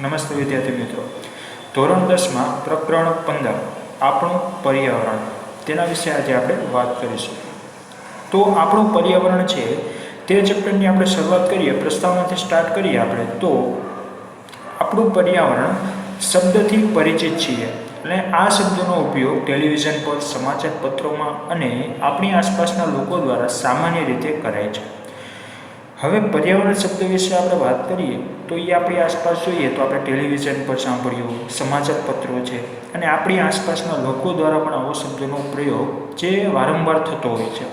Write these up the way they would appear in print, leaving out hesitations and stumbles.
નમસ્તે વિદ્યાર્થી મિત્રો, ધોરણ 10માં પ્રકરણ 15 આપણું પર્યાવરણ તેના વિશે આજે આપણે વાત કરીશું. તો આપણું પર્યાવરણ છે તે ચેપ્ટરની આપણે શરૂઆત કરીએ, પ્રસ્તાવનાથી સ્ટાર્ટ કરીએ આપણે. તો આપણું પર્યાવરણ શબ્દથી પરિચિત છીએ અને આ શબ્દનો ઉપયોગ ટેલિવિઝન પર, સમાચાર પત્રોમાં અને આપણી આસપાસના લોકો દ્વારા સામાન્ય રીતે કરાય છે. હવે પર્યાવરણ શબ્દ વિશે આપણે વાત કરીએ તો એ આપણી આસપાસ જોઈએ તો આપણે ટેલિવિઝન પર સાંભળ્યું, સમાચાર પત્રો છે અને આપણી આસપાસના લોકો દ્વારા પણ આવો શબ્દનો પ્રયોગ જે વારંવાર થતો હોય છે.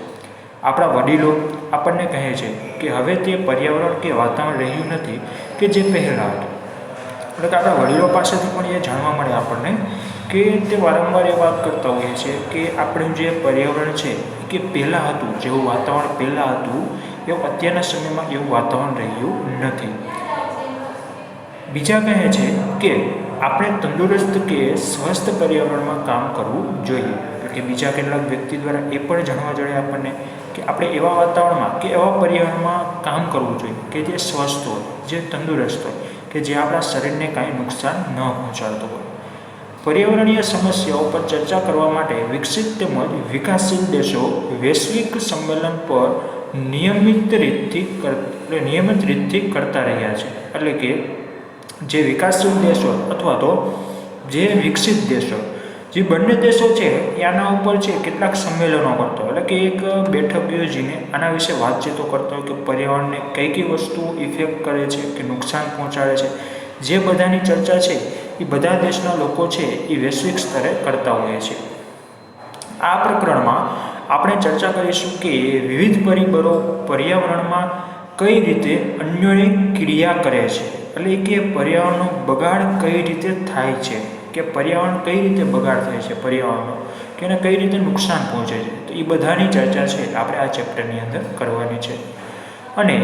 આપણા વડીલો આપણને કહે છે કે હવે તે પર્યાવરણ કે વાતાવરણ રહ્યું નથી કે જે પહેલાં હતું. એટલે કે આપણા વડીલો પાસેથી પણ એ જાણવા મળે આપણને કે તે વારંવાર એ વાત કરતા હોઈએ છે કે આપણું જે પર્યાવરણ છે કે પહેલાં હતું, જેવું વાતાવરણ પહેલાં હતું એવું અત્યારના સમયમાં એવું વાતાવરણ રહ્યું નથી. બીજા કહે છે કે આપણે તંદુરસ્ત કે સ્વસ્થ પર્યાવરણમાં કામ કરવું જોઈએ. એટલે કે બીજા કેટલાક વ્યક્તિ દ્વારા એ પણ જાણવા જડે આપણને કે આપણે એવા વાતાવરણમાં કે એવા પર્યાવરણમાં કામ કરવું જોઈએ કે જે સ્વસ્થ હોય, જે તંદુરસ્ત હોય, કે જે આપણા શરીરને કાંઈ નુકસાન ન પહોંચાડતું હોય. પર્યાવરણીય સમસ્યાઓ પર ચર્ચા કરવા માટે વિકસિત તેમજ વિકાસશીલ દેશો વૈશ્વિક સંમેલન પર નિયમિત રીતથી કરતા રહ્યા છે. એટલે કે જે વિકાસશીલ દેશો અથવા તો જે વિકસિત દેશો, જે બંને દેશો છે એ આના ઉપર છે કેટલાક સંમેલનો કરતો હોય. એટલે કે એક બેઠક યોજીને આના વિશે વાતચીતો કરતા હોય કે પર્યાવરણને કઈ કઈ વસ્તુઓ ઇફેક્ટ કરે છે કે નુકસાન પહોંચાડે છે. જે બધાની ચર્ચા છે એ બધા દેશના લોકો છે એ વૈશ્વિક સ્તરે કરતા હોય છે. આ પ્રકરણમાં આપણે ચર્ચા કરીશું કે વિવિધ પરિબળો પર્યાવરણમાં કઈ રીતે અન્યોન્ય ક્રિયા કરે છે. એટલે કે પર્યાવરણનો બગાડ કઈ રીતે થાય છે, કે પર્યાવરણ કઈ રીતે બગાડ થાય છે પર્યાવરણનો, કે એને કઈ રીતે નુકસાન પહોંચે છે. તો એ બધાની ચર્ચા છે આપણે આ ચેપ્ટરની અંદર કરવાની છે. અને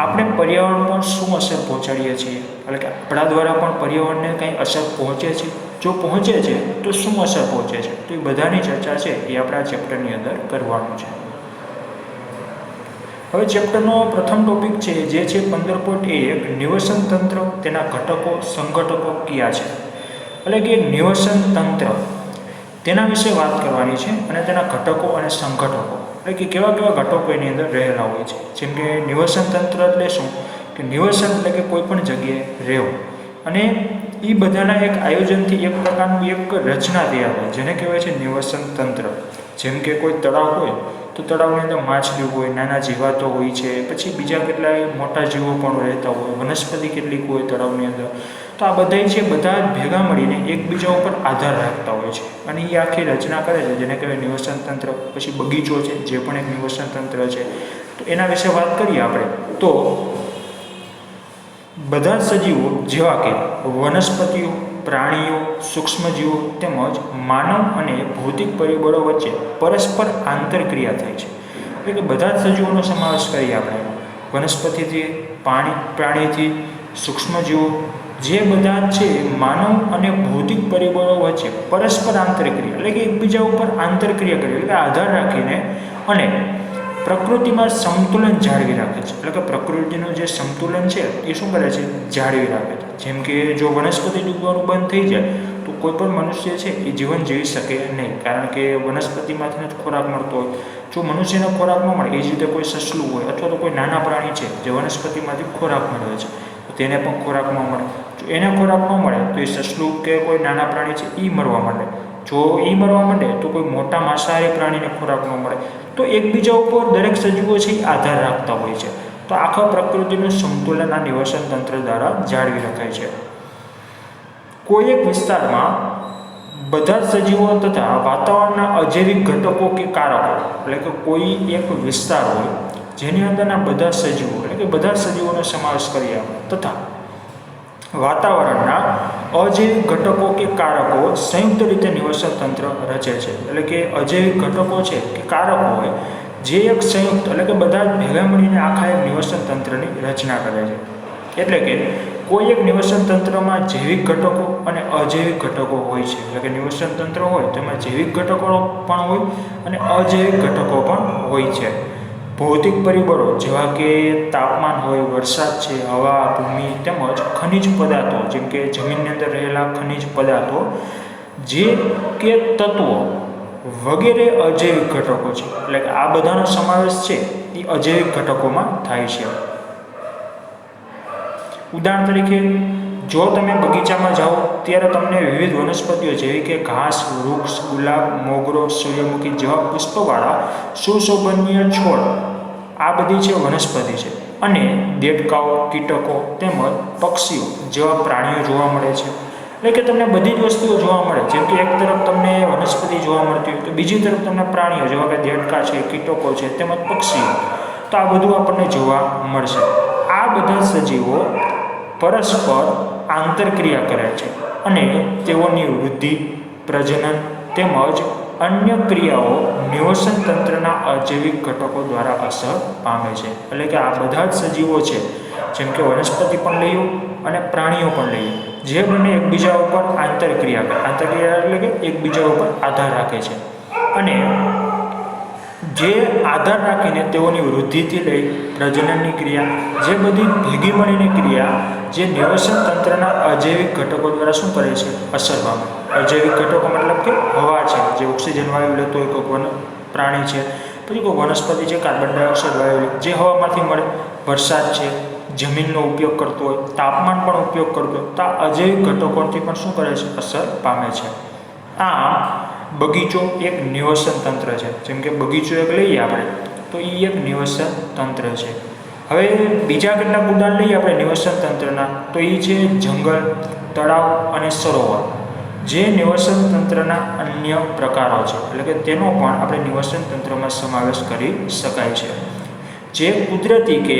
આપણે પર્યાવરણ પર શું અસર પહોંચાડીએ છીએ, એટલે કે આપણા દ્વારા પણ પર્યાવરણને કંઈ અસર પહોંચે છે, જો પહોંચે છે તો શું અસર પહોંચે છે. તો એ બધાની ચર્ચા છે એ આપણે આ ચેપ્ટરની અંદર કરવાનું છે. હવે ચેપ્ટરનો પ્રથમ ટોપિક છે જે છે 15.1 નિવસન તંત્ર, તેના ઘટકો સંઘટકો કયા છે. એટલે કે નિવસન તંત્ર તેના વિશે વાત કરવાની છે અને તેના ઘટકો અને સંઘટકો, એટલે કે કેવા કેવા ઘટકો એની અંદર રહેલા હોય છે. જેમ કે નિવસન તંત્ર એટલે શું, કે નિવસન એટલે કે કોઈ પણ જગ્યાએ રહેવું અને એ બધાના એક આયોજનથી એક પ્રકારનું એક રચના તૈયાર હોય જેને કહેવાય છે નિવસન તંત્ર. જેમ કે કોઈ તળાવ હોય તો તળાવની અંદર માછલી હોય, નાના જીવાતો હોય છે, પછી બીજા કેટલાય મોટા જીવો પણ રહેતા હોય, વનસ્પતિ કેટલીક હોય તળાવની અંદર. તો આ બધા છે બધા ભેગા મળીને એકબીજા ઉપર આધાર રાખતા હોય છે અને એ આખી રચના કરે છે જેને કહેવાય નિવસન તંત્ર. પછી બગીચો છે જે પણ એક નિવસન તંત્ર છે. તો એના વિશે વાત કરીએ આપણે તો બધા સજીવો જેવા કે વનસ્પતિઓ, પ્રાણીઓ, સૂક્ષ્મજીવો તેમજ માનવ અને ભૌતિક પરિબળો વચ્ચે પરસ્પર આંતરક્રિયા થાય છે. એટલે કે બધા જ સજીવોનો સમાવેશ કરીએ આપણે, વનસ્પતિથી, પ્રાણીથી, સૂક્ષ્મજીવો, જે બધા છે માનવ અને ભૌતિક પરિબળો વચ્ચે પરસ્પર આંતરક્રિયા એટલે કે એકબીજા ઉપર આંતરક્રિયા કરી, એટલે આધાર રાખીને અને પ્રકૃતિમાં સંતુલન જાળવી રાખે છે. એટલે કે પ્રકૃતિનું જે સંતુલન છે એ શું કરે છે, જાળવી રાખે છે. જેમ કે જો વનસ્પતિ ડૂબવાનું બંધ થઈ જાય તો કોઈ પણ મનુષ્ય છે એ જીવન જીવી શકે નહીં, કારણ કે વનસ્પતિમાંથી જ ખોરાક મળતો હોય. જો મનુષ્યને ખોરાક ન મળે, એ જ રીતે કોઈ સસલું હોય અથવા તો કોઈ નાના પ્રાણી છે જે વનસ્પતિમાંથી ખોરાક મેળવે છે તો તેને પણ ખોરાક ન મળે. જો એને ખોરાક ન મળે તો એ સસલું કે કોઈ નાના પ્રાણી છે એ મરવા માંડે. જો એ મરવા માંડે તો કોઈ મોટા માંસાહારી પ્રાણીને ખોરાક ન મળે. તો એકબીજા ઉપર દરેક સજીવો છે એ આધાર રાખતા હોય છે. તો આખા પ્રકૃતિનું સંતુલન આ નિવસન તંત્ર દ્વારા જાળવી રખાય છે. કોઈ એક વિસ્તારમાં બધા જ સજીવો તથા વાતાવરણના અજૈવિક ઘટકો કે કારકો, એટલે કે કોઈ એક વિસ્તાર હોય જેની અંદરના બધા સજીવો, એટલે કે બધા સજીવોનો સમાવેશ કરીએ તથા વાતાવરણના અજૈવિક ઘટકો કે કારકો સંયુક્ત રીતે નિવસન તંત્ર રચે છે. એટલે કે અજૈવિક ઘટકો છે કે કારકો હોય જે એક સંયુક્ત, એટલે કે બધા ભેગા મળીને આખા એક નિવસન તંત્રની રચના કરે છે. એટલે કે કોઈ એક નિવસન તંત્રમાં જૈવિક ઘટકો અને અજૈવિક ઘટકો હોય છે. એટલે કે નિવસન તંત્ર હોય તેમાં જૈવિક ઘટકો પણ હોય અને અજૈવિક ઘટકો પણ હોય છે. ભૌતિક પરિબળો જેવા કે તાપમાન હોય, વરસાદ છે, હવા, ભૂમિ તેમજ ખનિજ પદાર્થો જેમ કે જમીનની અંદર રહેલા ખનિજ પદાર્થો જે કે તત્વો વગેરે અજૈવિક ઘટકો છે. એટલે કે આ બધાનો સમાવેશ છે એ અજૈવિક ઘટકોમાં થાય છે. ઉદાહરણ તરીકે જો તમે બગીચામાં જાઓ ત્યારે તમને વિવિધ વનસ્પતિઓ જેવી કે ઘાસ, વૃક્ષ, ગુલાબ, મોગરો, સૂર્યમુખી જેવા પુષ્પવાળા સુશોભનીય છોડ આ બધી છે વનસ્પતિ છે. અને દેડકાઓ, કીટકો તેમજ પક્ષીઓ જેવા પ્રાણીઓ જોવા મળે છે. એટલે કે તમને બધી જ વસ્તુઓ જોવા મળે. જેમ કે એક તરફ તમને વનસ્પતિ જોવા મળતી હોય તો બીજી તરફ તમને પ્રાણીઓ જેવા કે દેડકા છે, કીટકો છે તેમજ પક્ષીઓ, તો આ બધું આપણને જોવા મળશે. આ બધા સજીવો પરસ્પર આંતરક્રિયા કરે છે અને તેઓની વૃદ્ધિ, પ્રજનન તેમજ અન્ય ક્રિયાઓ નિવસન તંત્રના અજૈવિક ઘટકો દ્વારા અસર પામે છે. એટલે કે આ બધા જ સજીવો છે, જેમ કે વનસ્પતિ પણ લઈએ અને પ્રાણીઓ પણ લઈએ, જે બંને એકબીજા ઉપર આંતરક્રિયા કરે. આંતરક્રિયા એટલે કે એકબીજા ઉપર આધાર રાખે છે અને જે આધાર રાખીને તેઓની વૃદ્ધિથી લઈ પ્રજનનની ક્રિયા, જે બધી ભેગી મળીને ક્રિયા જે નિવસન તંત્રના અજૈવિક ઘટકો દ્વારા શું કરે છે? અસર પામે. અજૈવિક ઘટકો મતલબ કે હવા છે, જે ઓક્સિજન વાયુ લેતો હોય, કોઈ પ્રાણી છે, પછી કોઈ વનસ્પતિ છે કાર્બન ડાયોક્સાઇડ વાયુ જે હવામાંથી મળે, વરસાદ છે, જમીનનો ઉપયોગ કરતો હોય, તાપમાન પણ ઉપયોગ કરતો હોય, તો આ અજૈવિક ઘટકોથી પણ શું કરે છે? અસર પામે છે. આમ બગીચો એક નિવસન તંત્ર છે. જેમ કે બગીચો એક લઈએ આપણે તો એ એક નિવસન તંત્ર છે. હવે બીજા કેટલાક ઉદાહરણ લઈએ આપણે નિવસન તંત્રના, તો એ છે જંગલ, તળાવ અને સરોવર, જે નિવસન તંત્રના અન્ય પ્રકારો છે. એટલે કે તેનો પણ આપણે નિવસન તંત્રમાં સમાવેશ કરી શકાય છે. જે કુદરતી કે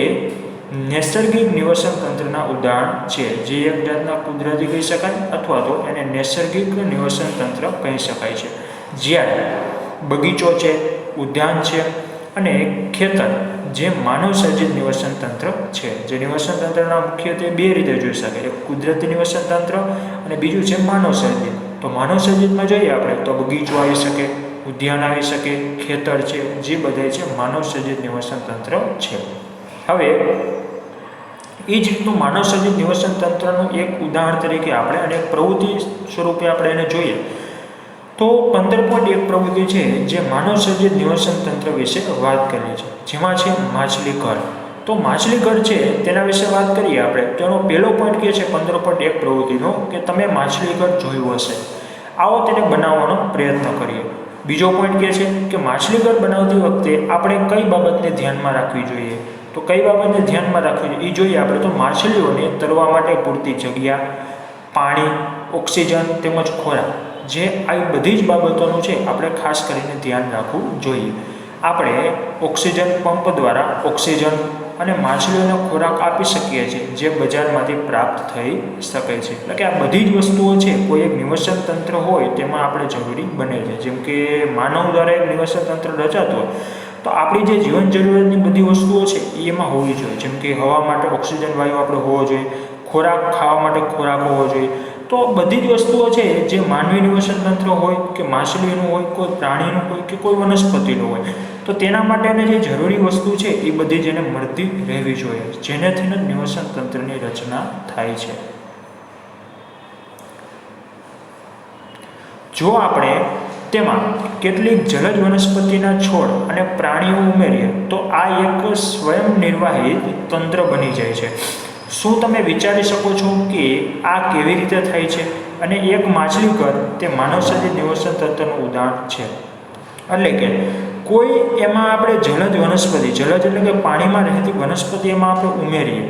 નૈસર્ગિક નિવસન તંત્રના ઉદાહરણ છે, જે એક જાતના કુદરતી કહી શકાય અથવા તો એને નૈસર્ગિક નિવસન તંત્ર કહી શકાય છે. જ્યારે બગીચો છે, ઉદ્યાન છે અને ખેતર જે માનવ સર્જિત નિવસન તંત્ર છે. જે નિવસન તંત્રના મુખ્યત્વે બે રીતે જોઈ શકાય, એક કુદરતી નિવસન તંત્ર અને બીજું છે માનવ સર્જિત. તો માનવ સર્જિતમાં જોઈએ આપણે તો બગીચો આવી શકે, ઉદ્યાન આવી શકે, ખેતર છે, જે બધા છે માનવ સર્જિત નિવસન તંત્ર છે. હવે એ જ રીતનું માનવ સર્જિત નિવસન તંત્રનું એક ઉદાહરણ તરીકે આપણે અને એક પ્રવૃત્તિ સ્વરૂપે આપણે એને જોઈએ તો 15.1 પ્રવૃત્તિ છે જે માનવ સર્જિત નિવસન તંત્ર વિશે વાત કરી છે, જેમાં છે માછલી ઘર. તો માછલી ઘર છે તેના વિશે વાત કરીએ આપણે તો એનો પહેલો પોઈન્ટ કે છે 15.1 પ્રવૃત્તિનો કે તમે માછલી ઘર જોયું હશે, આવો તેને બનાવવાનો પ્રયત્ન કરીએ. બીજો પોઈન્ટ કે છે કે માછલી ઘર બનાવતી વખતે આપણે કઈ બાબતને ધ્યાનમાં રાખવી જોઈએ. તો કઈ બાબતને ધ્યાનમાં રાખવી જોઈએ એ જોઈએ આપણે તો માછલીઓને તરવા માટે પૂરતી જગ્યા, પાણી, ઓક્સિજન તેમજ ખોરાક, જે આવી બધી જ બાબતોનું છે આપણે ખાસ કરીને ધ્યાન રાખવું જોઈએ. આપણે ઓક્સિજન પંપ દ્વારા ઓક્સિજન અને માછલીઓને ખોરાક આપી શકીએ છીએ, જે બજારમાંથી પ્રાપ્ત થઈ શકે છે. એટલે કે આ બધી જ વસ્તુઓ છે કોઈ એક નિવસન તંત્ર હોય તેમાં આપણે જરૂરી બને છે. જેમ કે માનવ દ્વારા એક નિવસન તંત્ર રચાતું હોય તો આપણી જે જીવન જરૂરિયાતની બધી વસ્તુઓ છે એ એમાં હોવી જોઈએ. જેમ કે હવા માટે ઓક્સિજન વાયુ આપણે હોવો જોઈએ, ખોરાક ખાવા માટે ખોરાક હોવો જોઈએ. તો બધી જ વસ્તુઓ છે જે માનવી નિવસન તંત્ર હોય કે માછલીનું હોય, કોઈ પ્રાણીનું હોય કે કોઈ વનસ્પતિનું હોય, તો તેના માટેની જે જરૂરી વસ્તુ છે એ બધી જ એને મળતી રહેવી જોઈએ, જેનાથી જ નિવસન તંત્રની રચના થાય છે. જો આપણે તેમાં કેટલીક જલજ વનસ્પતિના છોડ અને પ્રાણીઓ ઉમેરીએ તો આ એક સ્વયં નિર્વાહિત તંત્ર બની જાય છે. શું તમે વિચારી શકો છો કે આ કેવી રીતે થાય છે? અને એક માછલી ઘર તે માનવ સર્જિત નિવસન તંત્રનું ઉદાહરણ છે. એટલે કે કોઈ એમાં આપણે જલજ વનસ્પતિ, જલજ એટલે કે પાણીમાં રહેતી વનસ્પતિ એમાં આપણે ઉમેરીએ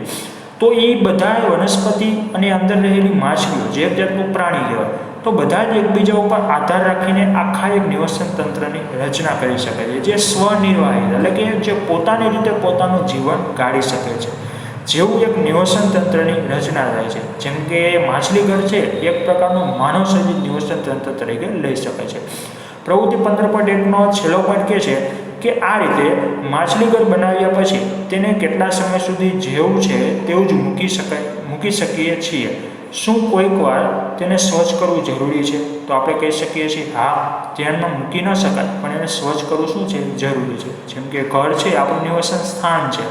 તો એ બધા વનસ્પતિ અને અંદર રહેલી માછલીઓ, જે જાતનું પ્રાણી કહેવાય, તો બધા જ એકબીજા ઉપર આધાર રાખીને આખા એક નિવસન તંત્રની રચના કરી શકે છે, જે સ્વનિર્વાહિત એટલે કે જે પોતાની રીતે પોતાનું જીવન ગાળી શકે છે. જેવું એક નિવસન તંત્રની રચના થાય છે. જેમ કે માછલી ઘર છે એક પ્રકારનું માનવ સર્જિત નિવસન તંત્ર તરીકે લઈ શકાય છે. પ્રવૃત્તિ 15.1નો છેલ્લો પોઈન્ટ કહે છે કે આ રીતે માછલી ઘર બનાવ્યા પછી તેને કેટલા સમય સુધી જેવું છે તેવું જ મૂકી શકીએ છીએ. શું કોઈક વાર તેને સ્વચ્છ કરવું જરૂરી છે? તો આપણે કહી શકીએ છીએ હા, ધ્યાનમાં મૂકી ન શકાય, પણ એને સ્વચ્છ કરવું શું છે? જરૂરી છે. જેમ કે ઘર છે આપણું નિવાસન સ્થાન છે,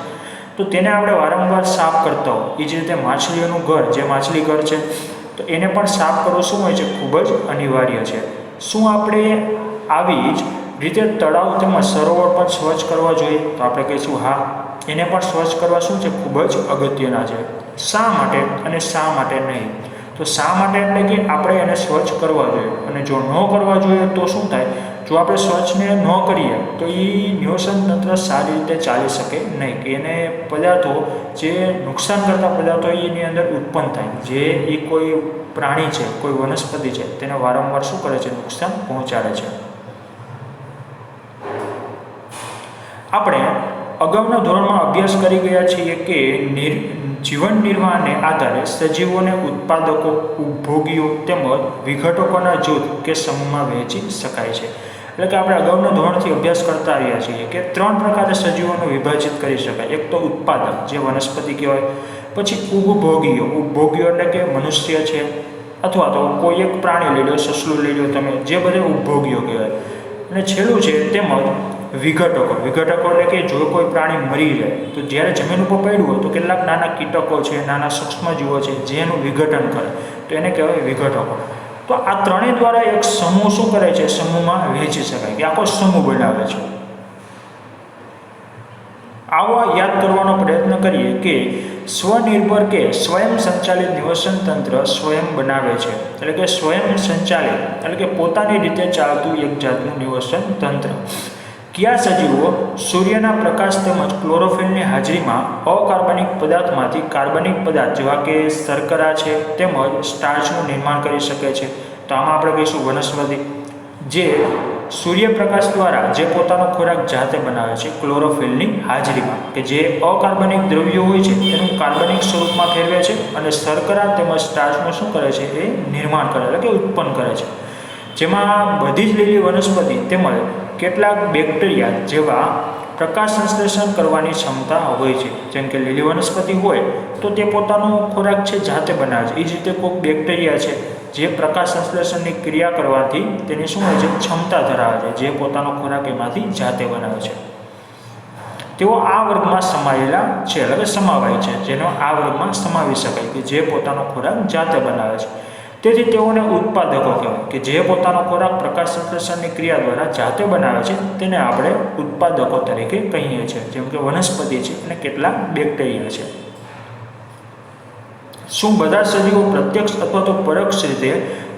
તો તેને આપણે વારંવાર સાફ કરતા હોય. એ જ રીતે માછલીઓનું ઘર, જે માછલી ઘર છે, તો એને પણ સાફ કરવું શું હોય છે? ખૂબ જ અનિવાર્ય છે. શું આપણે આવી જ રીતે તળાવ તેમજ સરોવર પણ સ્વચ્છ કરવા જોઈએ? તો આપણે કહીશું હા, એને પણ સ્વચ્છ કરવા શું છે? ખૂબ જ અગત્યના છે. શા માટે અને શા માટે નહીં? તો શા માટે એટલે કે આપણે એને સ્વચ્છ કરવા જોઈએ, અને જો ન કરવા જોઈએ તો શું થાય? જો આપણે સ્વચ્છને ન કરીએ તો એ નિવસન તંત્ર સારી રીતે ચાલી શકે નહીં, કે એને પદાર્થો, જે નુકસાન કરતા પદાર્થો એની અંદર ઉત્પન્ન થાય, જે એ કોઈ પ્રાણી છે, કોઈ વનસ્પતિ છે, તેને વારંવાર શું કરે છે? નુકસાન પહોંચાડે છે. આપણે અગાઉના ધોરણમાં અભ્યાસ કરી ગયા છીએ કે જીવન નિર્વાહને આધારે સજીવોને ઉત્પાદકો, ઉપભોગીઓ તેમજ વિઘટકોના જૂથ કે સમૂહમાં વહેંચી શકાય છે. એટલે કે આપણે અગાઉના ધોરણથી અભ્યાસ કરતા આવ્યા છીએ કે 3 પ્રકારે સજીવોને વિભાજિત કરી શકાય. એક તો ઉત્પાદક, જે વનસ્પતિ કહેવાય. પછી ઉપભોગીઓ, ઉપભોગીઓ એટલે કે મનુષ્ય છે, અથવા તો કોઈ એક પ્રાણી લઈ લો, સસલું લઈ લો તમે, જે બધે ઉપભોગીઓ કહેવાય. અને છેલ્લું છે તેમજ વિઘટકો. વિઘટકો એટલે કે જો કોઈ પ્રાણી મરી જાય તો જ્યારે જમીન ઉપર પડ્યું હોય તો કેટલાક નાના કીટકો છે, નાના સૂક્ષ્મજીવો છે, જેનું વિઘટન કરે, તો એને કહેવાય વિઘટકો. તો આ ત્રણેય દ્વારા એક સમૂહ શું કરે છે? સમૂહમાં વહેંચી શકાય, કે આખો સમૂહ બનાવે છે. આવો યાદ કરવાનો પ્રયત્ન કરીએ કે સ્વનિર્ભર કે સ્વયં સંચાલિત નિવસન તંત્ર સ્વયં બનાવે છે. એટલે કે સ્વયં સંચાલિત એટલે કે પોતાની રીતે ચાલતું એક જાતનું નિવસન તંત્ર. કયા સજીવો સૂર્યના પ્રકાશ તેમજ ક્લોરોફિલની હાજરીમાં અકાર્બનિક પદાર્થમાંથી કાર્બનિક પદાર્થ જેવા કે શર્કરા છે તેમજ સ્ટાર્ચનું નિર્માણ કરી શકે છે? તો આમાં આપણે કહીશું વનસ્પતિ. જે સૂર્યપ્રકાશ દ્વારા જે પોતાનો ખોરાક જાતે બનાવે છે ક્લોરોફિલની હાજરીમાં, કે જે અકાર્બનિક દ્રવ્યો હોય છે એનું કાર્બનિક સ્વરૂપમાં ફેરવે છે, અને શર્કરા તેમજ સ્ટાર્ચનું શું કરે છે? એ નિર્માણ કરે, એટલે કે ઉત્પન્ન કરે છે. જેમાં બધી જ લીલી વનસ્પતિ તેમજ કેટલાક બેક્ટેરિયા જેવા પ્રકાશ સંશ્લેષણ કરવાની ક્ષમતા હોય છે. જેમ કે લીલી વનસ્પતિ હોય તો તે પોતાનો ખોરાક છે જાતે બનાવે છે. એ જ રીતે કોઈક બેક્ટેરિયા છે જે પ્રકાશ સંશ્લેષણની ક્રિયા કરવાથી તેની શું હોય છે? ક્ષમતા ધરાવે છે, જે પોતાનો ખોરાક એમાંથી જાતે બનાવે છે. તેઓ આ વર્ગમાં સમાયેલા છે, એટલે કે સમાવાય છે, જેનો આ વર્ગમાં સમાવી શકાય, કે જે પોતાનો ખોરાક જાતે બનાવે છે. તેથી તેઓને ઉત્પાદકો કહેવાય, કે જે પોતાનો ખોરાક પ્રકાશ સંશ્લેષણની ક્રિયા દ્વારા જાતે બનાવે છે તેને આપણે ઉત્પાદકો તરીકે કહીએ છીએ. જેમ કે વનસ્પતિ છે અને કેટલાક બેક્ટેરિયા છે. શું બધા સજીવો પ્રત્યક્ષ અથવા તો પરોક્ષ રીતે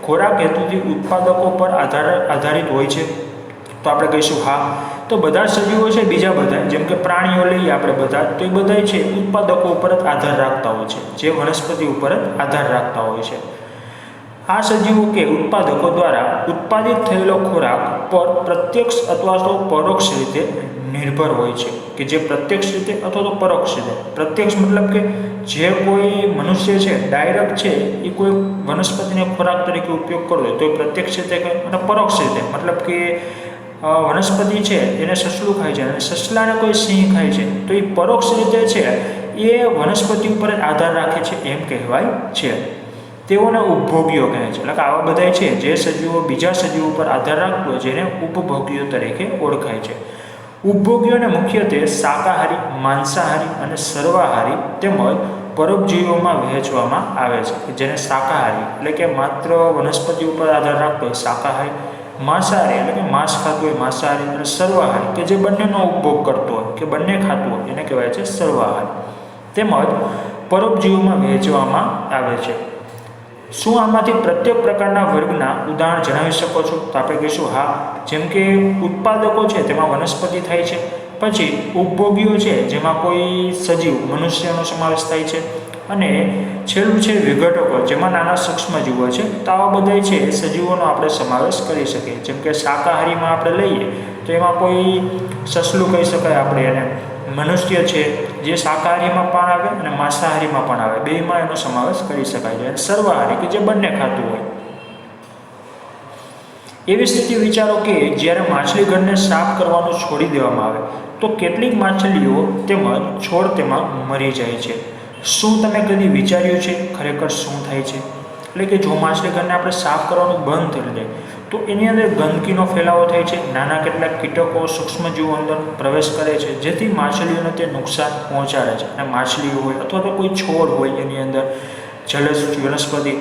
ખોરાક હેતુથી ઉત્પાદકો પર આધારિત હોય છે? તો આપણે કહીશું હા. તો બધા સજીવો છે, બીજા બધા જેમ કે પ્રાણીઓ લઈએ આપણે બધા, તો એ બધા છે ઉત્પાદકો ઉપર જ આધાર રાખતા હોય છે, જે વનસ્પતિ ઉપર જ આધાર રાખતા હોય છે. આ સજીવો કે ઉત્પાદકો દ્વારા ઉત્પાદિત થયેલો ખોરાક પર પ્રત્યક્ષ અથવા તો પરોક્ષ રીતે નિર્ભર હોય છે, કે જે પ્રત્યક્ષ રીતે અથવા તો પરોક્ષ રીતે. પ્રત્યક્ષ મતલબ કે જે કોઈ મનુષ્ય છે ડાયરેક્ટ છે એ કોઈ વનસ્પતિને ખોરાક તરીકે ઉપયોગ કરવો હોય તો એ પ્રત્યક્ષ રીતે કહે, અને પરોક્ષ રીતે મતલબ કે વનસ્પતિ છે એને સસલું ખાય છે અને સસલાને કોઈ સિંહ ખાય છે, તો એ પરોક્ષ રીતે છે એ વનસ્પતિ ઉપર જ આધાર રાખે છે એમ કહેવાય છે. તેઓને ઉપભોગીઓ કહે છે. એટલે કે આવા બધા છે જે સજીવો બીજા સજીવો પર આધાર રાખતો હોય, જેને ઉપભોગીઓ તરીકે ઓળખાય છે. ઉપભોગીઓને મુખ્યત્વે શાકાહારી, માંસાહારી અને સર્વાહારી તેમજ પરોપજીવીઓમાં વહેંચવામાં આવે છે. જેને શાકાહારી એટલે કે માત્ર વનસ્પતિ ઉપર આધાર રાખતો હોય શાકાહારી, માંસાહારી એટલે કે માંસ ખાતું હોય માંસાહારી, અને સર્વાહારી કે જે બંનેનો ઉપભોગ કરતો હોય કે બંને ખાતું હોય એને કહેવાય છે સર્વાહારી. તેમજ પરોપજીવીઓમાં વહેંચવામાં આવે છે. શું આમાંથી પ્રત્યેક પ્રકારના વર્ગના ઉદાહરણ જણાવી શકો છો? તો આપણે કહીશું હા. જેમ કે ઉત્પાદકો છે તેમાં વનસ્પતિ થાય છે, પછી ઉપભોગીઓ છે જેમાં કોઈ સજીવ મનુષ્યનો સમાવેશ થાય છે, અને છેલ્લું છે વિઘટકો, જેમાં નાના સૂક્ષ્મજીવો છે. તો આવા બધા છે સજીવોનો આપણે સમાવેશ કરી શકીએ. જેમ કે શાકાહારીમાં આપણે લઈએ તો એમાં કોઈ સસલું કહી શકાય આપણે એને, મનુષ્ય છે જે શાકાહારીમાં પણ આવે અને માંસાહારીમાં પણ આવે, બેમાં એનો સમાવેશ કરી શકાય છે. અને સર્વાહારી કે જે બંને ખાતું હોય. એવી સ્થિતિ વિચારો કે જ્યારે માછલી ઘરને સાફ કરવાનું છોડી દેવામાં આવે તો કેટલીક માછલીઓ તેમજ છોડ તેમાં મરી જાય છે. શું તમે કદી વિચાર્યું છે ખરેખર શું થાય છે? એટલે કે જો માછલીઘરને આપણે સાફ કરવાનું બંધ કરી દઈએ તો એની અંદર ગંદકીનો ફેલાવો થાય છે, નાના કેટલાક કીટકો સૂક્ષ્મજીવો અંદર પ્રવેશ કરે છે, જેથી માછલીઓને તે નુકસાન પહોંચાડે છે. અને માછલીઓ હોય અથવા તો કોઈ છોડ હોય એની અંદર જલજ વનસ્પતિ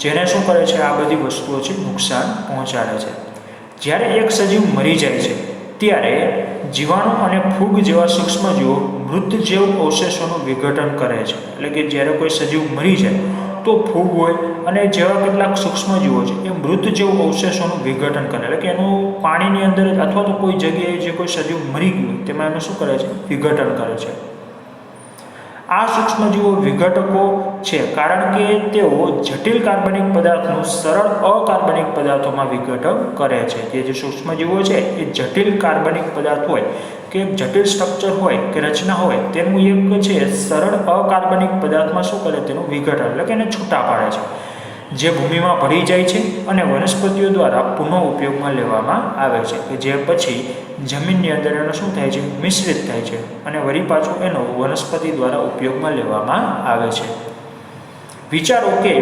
જેને શું કરે છે, આ બધી વસ્તુઓ છે નુકસાન પહોંચાડે છે. જ્યારે એક સજીવ મરી જાય છે ત્યારે જીવાણુ અને ફૂગ જેવા સૂક્ષ્મજીવો મૃત જેવ અવશેષોનું વિઘટન કરે છે. એટલે કે જ્યારે કોઈ સજીવ મરી જાય તો ફૂગ હોય અને જેવા કેટલાક સૂક્ષ્મજીવો છે એ મૃત જેવું અવશેષોનું વિઘટન કરે, એટલે કે એનું પાણીની અંદર અથવા તો કોઈ જગ્યાએ જે કોઈ સજીવ મરી ગયું તેમાં એનું શું કરે છે, વિઘટન કરે છે. આ સૂક્ષ્મજીવો વિઘટકો છે કારણ કે તેઓ જટિલ કાર્બનિક પદાર્થનું સરળ અકાર્બનિક પદાર્થોમાં વિઘટન કરે છે. જે સૂક્ષ્મજીવો છે એ જટિલ કાર્બનિક પદાર્થ હોય કે જટિલ સ્ટ્રક્ચર હોય કે રચના હોય તેનું એક છે સરળ અકાર્બનિક પદાર્થમાં શું કરે, તેનું વિઘટન એટલે કે એને છૂટા પાડે છે, જે ભૂમિમાં ભળી જાય છે અને વનસ્પતિઓ દ્વારા પુનઃ ઉપયોગમાં લેવામાં આવે છે, કે જે પછી જમીનની અંદર એનો શું થાય છે, મિશ્રિત થાય છે અને વળી પાછું એનો વનસ્પતિ દ્વારા ઉપયોગમાં લેવામાં આવે છે. વિચારો કે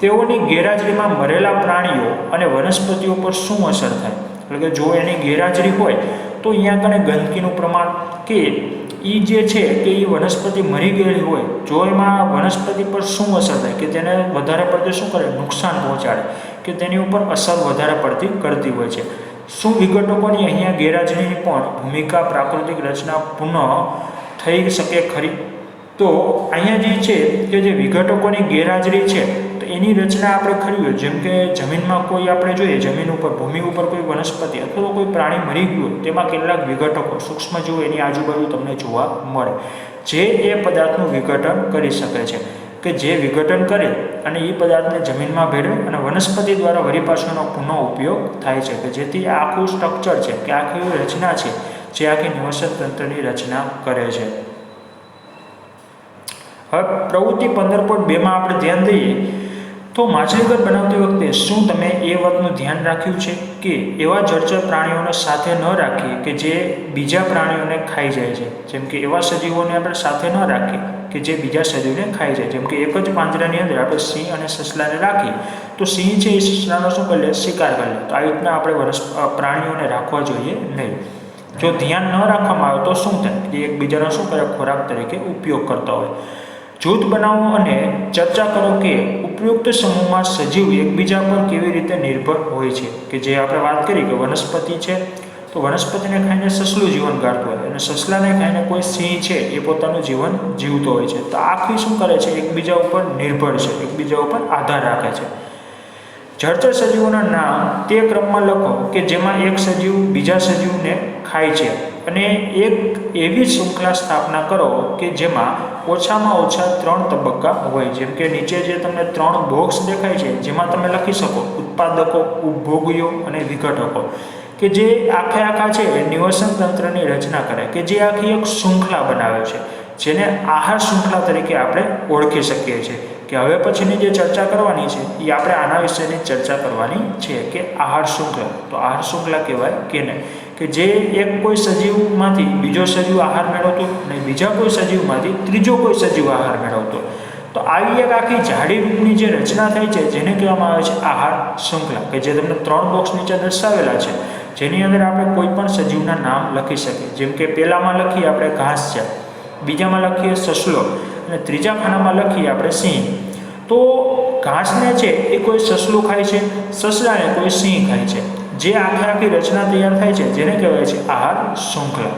તેઓની ગેરહાજરીમાં મરેલા પ્રાણીઓ અને વનસ્પતિઓ પર શું અસર થાય. એટલે કે જો એની ગેરહાજરી હોય તો અહીંયા આગળ ગંદકીનું પ્રમાણ કે એ જે છે કે એ વનસ્પતિ મરી ગયેલી હોય, જો એમાં વનસ્પતિ પર શું અસર થાય કે તેને વધારે પડતી શું કરે, નુકસાન પહોંચાડે કે તેની ઉપર અસર વધારે પડતી કરતી હોય છે. શું વિઘટકોની અહીંયા ગેરહાજરીની પણ ભૂમિકા પ્રાકૃતિક રચના પુનઃ થઈ શકે ખરી? તો અહીંયા જે છે કે જે વિઘટકોની ગેરહાજરી છે તો એની રચના આપણે ખરી હોય, જેમ કે જમીનમાં કોઈ આપણે જોઈએ, જમીન ઉપર ભૂમિ ઉપર કોઈ વનસ્પતિ અથવા તો કોઈ પ્રાણી મરી ગયું હોય તેમાં કેટલાક વિઘટકો સૂક્ષ્મજીવો એની આજુબાજુ તમને જોવા મળે, જે એ પદાર્થનું વિઘટન કરી શકે છે, કે જે વિઘટન કરે અને એ પદાર્થને જમીનમાં ભેળવે અને વનસ્પતિ દ્વારા વળી પાછળનો પુનઃ ઉપયોગ થાય છે, કે જેથી આ આખું સ્ટ્રક્ચર છે કે આખી રચના છે જે આખી નિવસન તંત્રની રચના કરે છે. હવે પ્રવૃત્તિ 15.2માં આપણે ધ્યાન દઈએ તો માછલીઘર બનાવતી વખતે શું તમે એ વાતનું ધ્યાન રાખ્યું છે કે એવા જળચર પ્રાણીઓને સાથે ન રાખીએ કે જે બીજા પ્રાણીઓને ખાઈ જાય છે, જેમ કે એવા સજીવોને આપણે સાથે ન રાખીએ કે જે બીજા સજીવને ખાઈ જાય. જેમ કે એક જ પાંજરાની અંદર આપણે સિંહ અને સસલાને રાખીએ તો સિંહ છે એ સસલાનો શું કરી લે, શિકાર કરી લે. તો આવી રીતના આપણે પ્રાણીઓને રાખવા જોઈએ નહીં. જો ધ્યાન ન રાખવામાં આવે તો શું થાય કે એકબીજાનો શું કરે, ખોરાક તરીકે ઉપયોગ કરતા હોય. જૂથ બનાવો અને ચર્ચા કરો કે ઉપયુક્ત સમૂહમાં સજીવ એકબીજા પર કેવી રીતે નિર્ભર હોય છે, કે જે આપણે વાત કરી કે વનસ્પતિ છે તો વનસ્પતિને ખાઈને સસલું જીવન ગાળતું હોય અને સસલાને ખાઈને કોઈ સિંહ છે એ પોતાનું જીવન જીવતો હોય છે. તો આખી શું કરે છે, એકબીજા ઉપર નિર્ભર છે, એકબીજા ઉપર આધાર રાખે છે. જળચર સજીવોના નામ તે ક્રમમાં લખો કે જેમાં એક સજીવ બીજા સજીવને ખાય છે અને એક એવી શૃંખલા સ્થાપના કરો કે જેમાં ઓછામાં ઓછા 3 તબક્કા હોય. જેમ કે નીચે જે તમને 3 બોક્સ દેખાય છે જેમાં તમે લખી શકો ઉત્પાદકો, ઉપભોગીઓ અને વિઘટકો, કે જે આખા છે એ નિવસન તંત્રની રચના કરે, કે જે આખી એક શૃંખલા બનાવે છે, જેને આહાર શૃંખલા તરીકે આપણે ઓળખી શકીએ છીએ. કે હવે પછીની જે ચર્ચા કરવાની છે એ આપણે આના વિશેની ચર્ચા કરવાની છે કે આહાર શૃંખલા. તો આહાર શૃંખલા કહેવાય કે નહીં, કે જે એક કોઈ સજીવમાંથી બીજો સજીવ આહાર મેળવતો અને બીજા કોઈ સજીવમાંથી ત્રીજો કોઈ સજીવ આહાર મેળવતો. તો આવી એક આખી જાડી રૂપની જે રચના થાય છે જેને કહેવામાં આવે છે આહાર શૃંખલા, કે જે તમને 3 બોક્સ નીચે દર્શાવેલા છે, જેની અંદર આપણે કોઈ પણ સજીવના નામ લખી શકીએ. જેમ કે પહેલામાં લખીએ આપણે ઘાસ છે, બીજામાં લખીએ સસલો અને ત્રીજા ખાનામાં લખીએ આપણે સિંહ. તો ઘાસને છે એ કોઈ સસલું ખાય છે, સસલાને કોઈ સિંહ ખાય છે, જે આખી રચના તૈયાર થાય છે જેને કહેવાય છે આહાર શૃંખલા.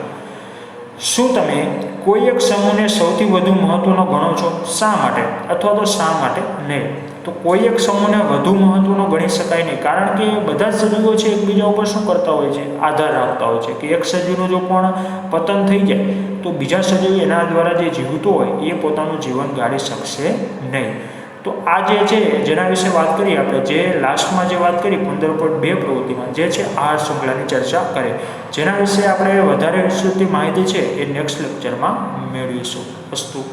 શું તમે કોઈ એક સમૂહને સૌથી વધુ મહત્વનો ગણો છો? શા માટે? અથવા તો શા માટે નહીં? તો કોઈ એક સમૂહને વધુ મહત્વનો ગણી શકાય નહીં, કારણ કે બધા જ સજીવો છે એકબીજા ઉપર શું કરતા હોય છે, આધાર રાખતા હોય છે. કે એક સજીવનું જો પણ પતન થઈ જાય તો બીજા સજીવ એના દ્વારા જે જીવતો હોય એ પોતાનું જીવન ગાળી શકશે નહીં. તો આ જે છે જેના વિશે વાત કરી આપણે, જે લાસ્ટમાં જે વાત કરી 15.2 પ્રવૃત્તિમાં જે છે આહાર શૃંખલાની ચર્ચા કરે, જેના વિશે આપણે વધારે વિસ્તૃત માહિતી છે એ નેક્સ્ટ લેક્ચરમાં મેળવીશું. અસ્તુ.